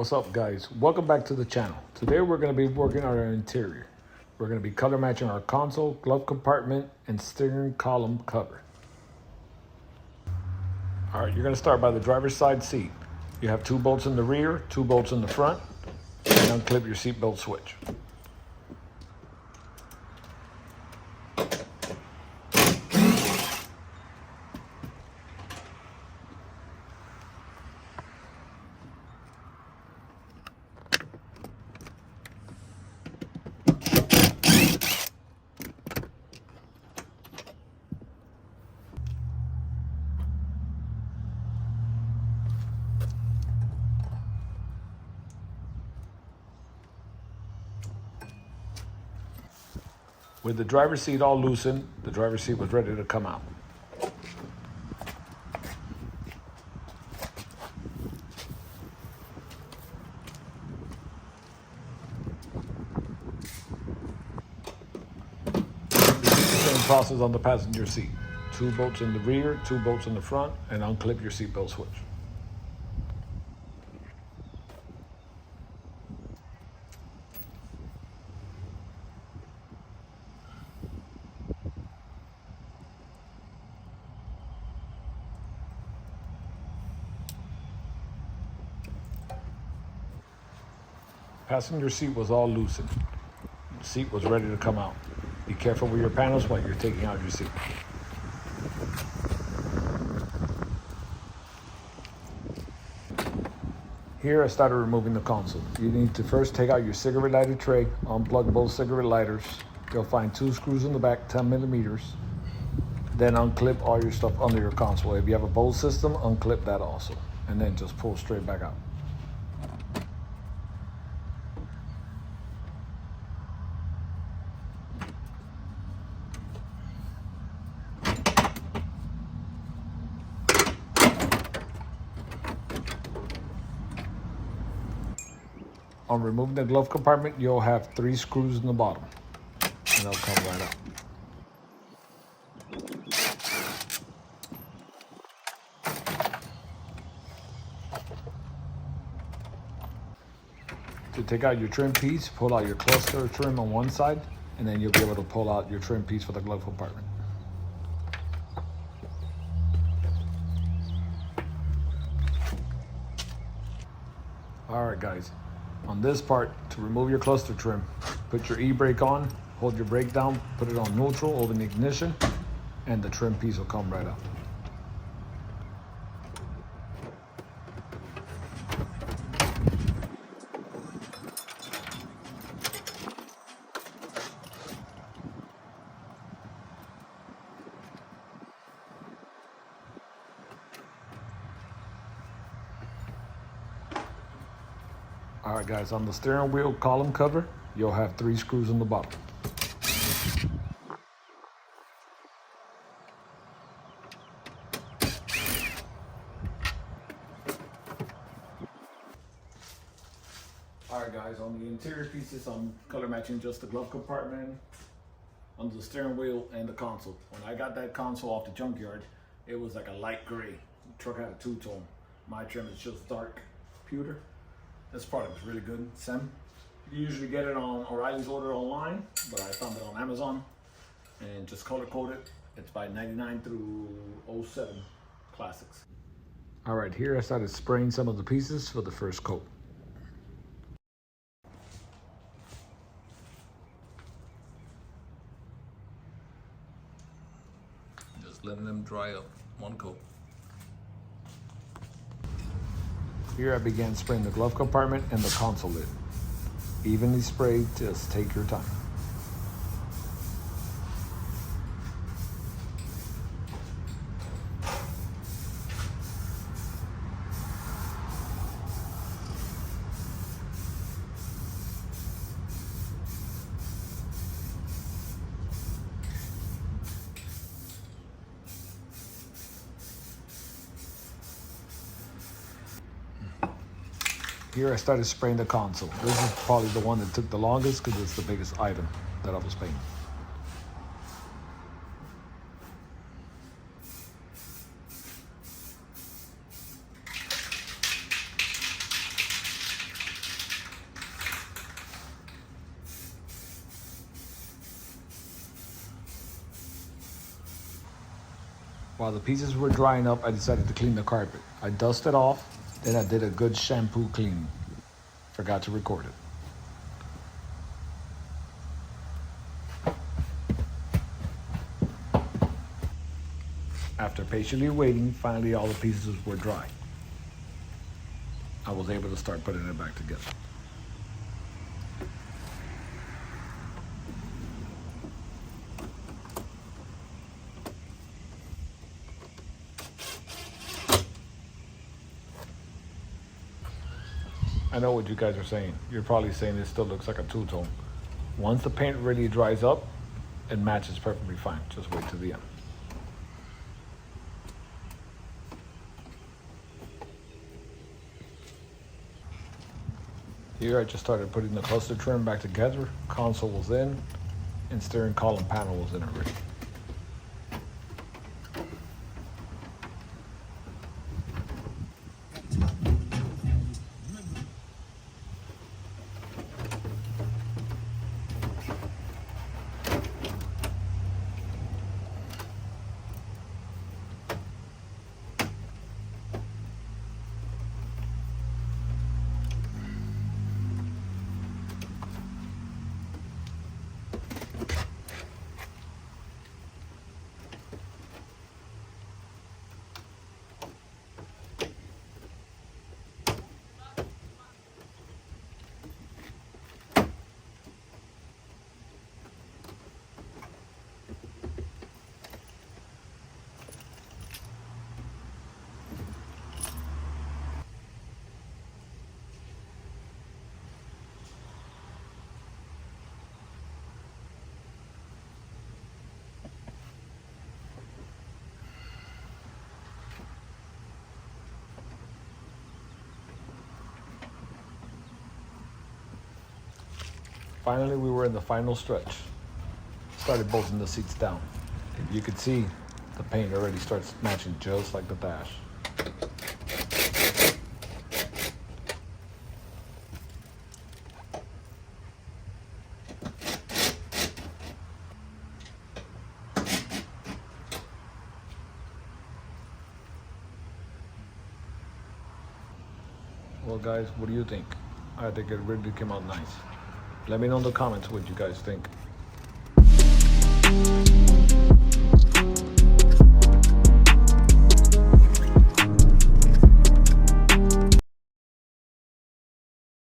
What's up, guys? Welcome back to the channel. Today we're going to be working on our interior. We're going to be color matching our console, glove compartment, and steering column cover. All right, you're going to start by the driver's side seat. You have 2 bolts in the rear, 2 bolts in the front, and unclip your seatbelt switch. With the driver's seat all loosened, the driver's seat was ready to come out. Same process on the passenger seat. 2 bolts in the rear, 2 bolts in the front, and unclip your seatbelt switch. Passenger seat was all loosened. The seat was ready to come out. Be careful with your panels while you're taking out your seat. Here I started removing the console. You need to first take out your cigarette lighter tray, unplug both cigarette lighters. You'll find 2 screws in the back, 10 millimeters. Then unclip all your stuff under your console. If you have a bolt system, unclip that also. And then just pull straight back out. On removing the glove compartment, you'll have 3 screws in the bottom, and they'll come right out. To take out your trim piece, pull out your cluster trim on one side, and then you'll be able to pull out your trim piece for the glove compartment. All right, guys. On this part, to remove your cluster trim, put your e-brake on, hold your brake down, put it on neutral, open the ignition, and the trim piece will come right out. All right, guys, on the steering wheel column cover, you'll have 3 screws in the bottom. All right, guys, on the interior pieces, I'm color matching just the glove compartment, under the steering wheel, and the console. When I got that console off the junkyard, it was like a light gray. The truck had a 2-tone. My trim is just dark pewter. This product is really good. SEM. You usually get it on O'Reilly's order online, but I found it on Amazon and just color coded. It's by 99 through 07 classics. All right, here I started spraying some of the pieces for the first coat. Just letting them dry up, 1 coat. Here I began spraying the glove compartment and the console lid. Evenly sprayed, just take your time. Here I started spraying the console. This is probably the one that took the longest because it's the biggest item that I was painting. While the pieces were drying up, I decided to clean the carpet. I dusted off, then I did a good shampoo clean. Forgot to record it. After patiently waiting, finally all the pieces were dry. I was able to start putting it back together. I know what you guys are saying. You're probably saying this still looks like a two-tone. Once the paint really dries up, it matches perfectly fine. Just wait to the end. Here I just started putting the cluster trim back together. Console was in, and steering column panel was in already. Finally, we were in the final stretch. Started bolting the seats down. If you could see, the paint already starts matching just like the dash. Well guys, what do you think? I think it really came out nice. Let me know in the comments what you guys think.